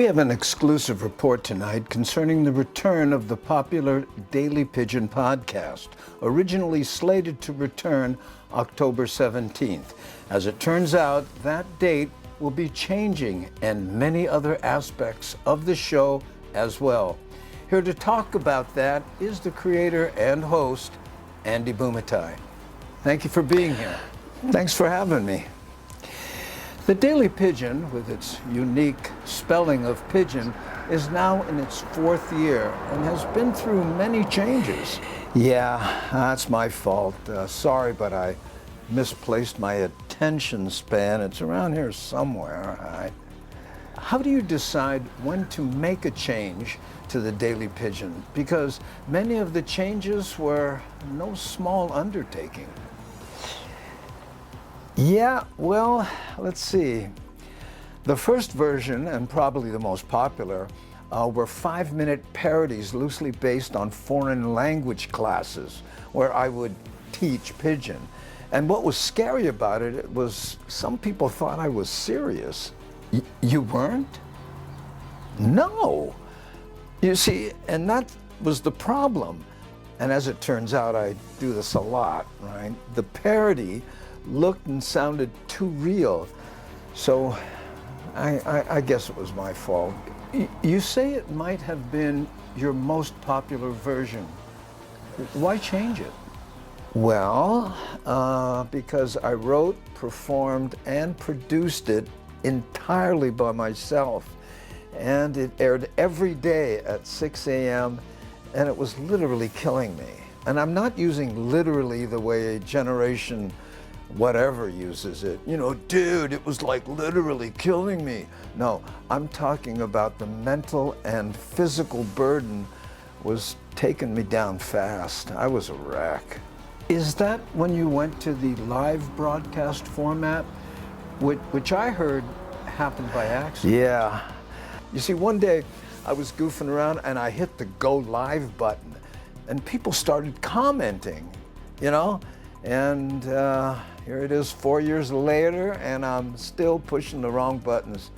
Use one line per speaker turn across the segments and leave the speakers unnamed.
We have an exclusive report tonight concerning the return of the popular Daily Pidgin podcast, originally slated to return October 17th. As it turns out, that date will be changing and many other aspects of the show as well. Here to talk about that is the creator and host, Andy Bumatai. Thank you for being here. Thanks for having me. The Daily Pidgin, with its unique spelling of pigeon, is now in its fourth year and has been through many changes. Yeah, that's my fault. Sorry, but I misplaced my attention span. It's around here somewhere. How do you decide when to make a change to the Daily Pidgin? Because many of the changes were no small undertaking. Yeah, well, let's see. The first version, and probably the most popular, were 5-minute parodies loosely based on foreign language classes where I would teach Pidgin. And what was scary about it was some people thought I was serious. You weren't? No. You see, and that was the problem. And as it turns out, I do this a lot, right? The parody looked and sounded too real. So I guess it was my fault. You say it might have been your most popular version. Why change it? Well, because I wrote, performed, and produced it entirely by myself. And it aired every day at 6 a.m. and it was literally killing me. And I'm not using literally the way a generation whatever uses it. You know, dude, it was like literally killing me. No, I'm talking about the mental and physical burden was taking me down fast. I was a wreck. Is that when you went to the live broadcast format, which I heard happened by accident? Yeah. You see, one day I was goofing around and I hit the go live button and people started commenting, you know? And here it is 4 years later, and I'm still pushing the wrong buttons.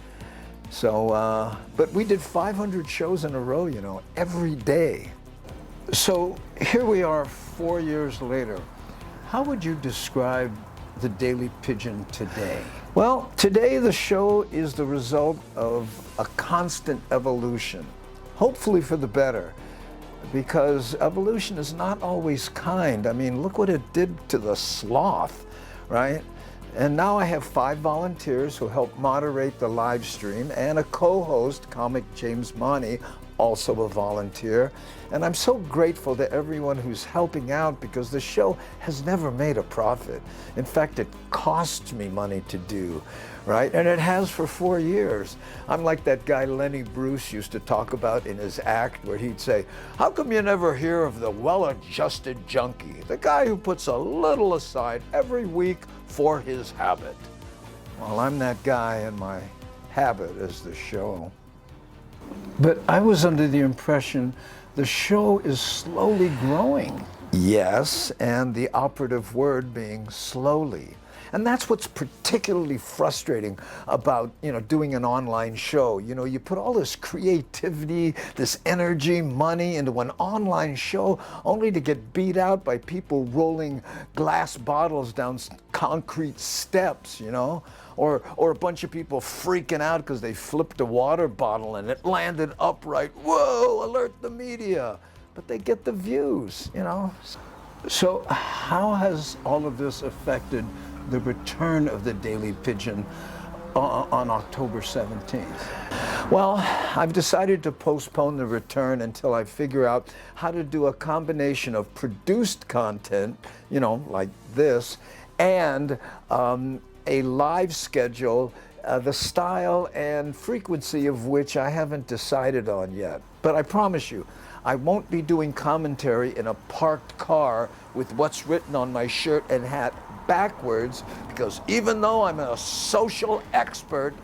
So, but we did 500 shows in a row, you know, every day. So here we are 4 years later. How would you describe the Daily Pidgin today? Well, today the show is the result of a constant evolution, hopefully for the better. Because evolution is not always kind. I mean, look what it did to the sloth, right? And now I have 5 volunteers who help moderate the live stream and a co-host, comic James Monty, also a volunteer. And I'm so grateful to everyone who's helping out because the show has never made a profit. In fact, it costs me money to do, right? And it has for 4 years. I'm like that guy Lenny Bruce used to talk about in his act where he'd say, how come you never hear of the well-adjusted junkie? The guy who puts a little aside every week for his habit. Well, I'm that guy and my habit is the show. But I was under the impression the show is slowly growing. Yes, and the operative word being slowly. And that's what's particularly frustrating about, you know, doing an online show. You know, you put all this creativity, this energy, money into an online show only to get beat out by people rolling glass bottles down concrete steps, you know? Or a bunch of people freaking out because they flipped a water bottle and it landed upright. Whoa, alert the media. But they get the views, you know? So how has all of this affected the return of the Daily Pidgin on October 17th? Well, I've decided to postpone the return until I figure out how to do a combination of produced content, you know, like this, and a live schedule, the style and frequency of which I haven't decided on yet. But I promise you, I won't be doing commentary in a parked car with what's written on my shirt and hat backwards, because even though I'm a social expert,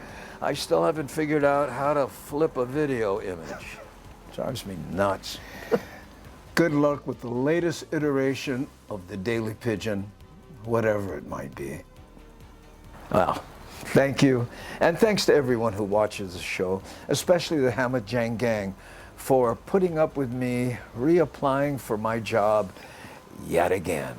I still haven't figured out how to flip a video image. Drives me nuts. Good luck with the latest iteration of the Daily Pidgin, whatever it might be. Well, Thank you. And thanks to everyone who watches the show, especially the Hamid Jang Gang, for putting up with me reapplying for my job yet again.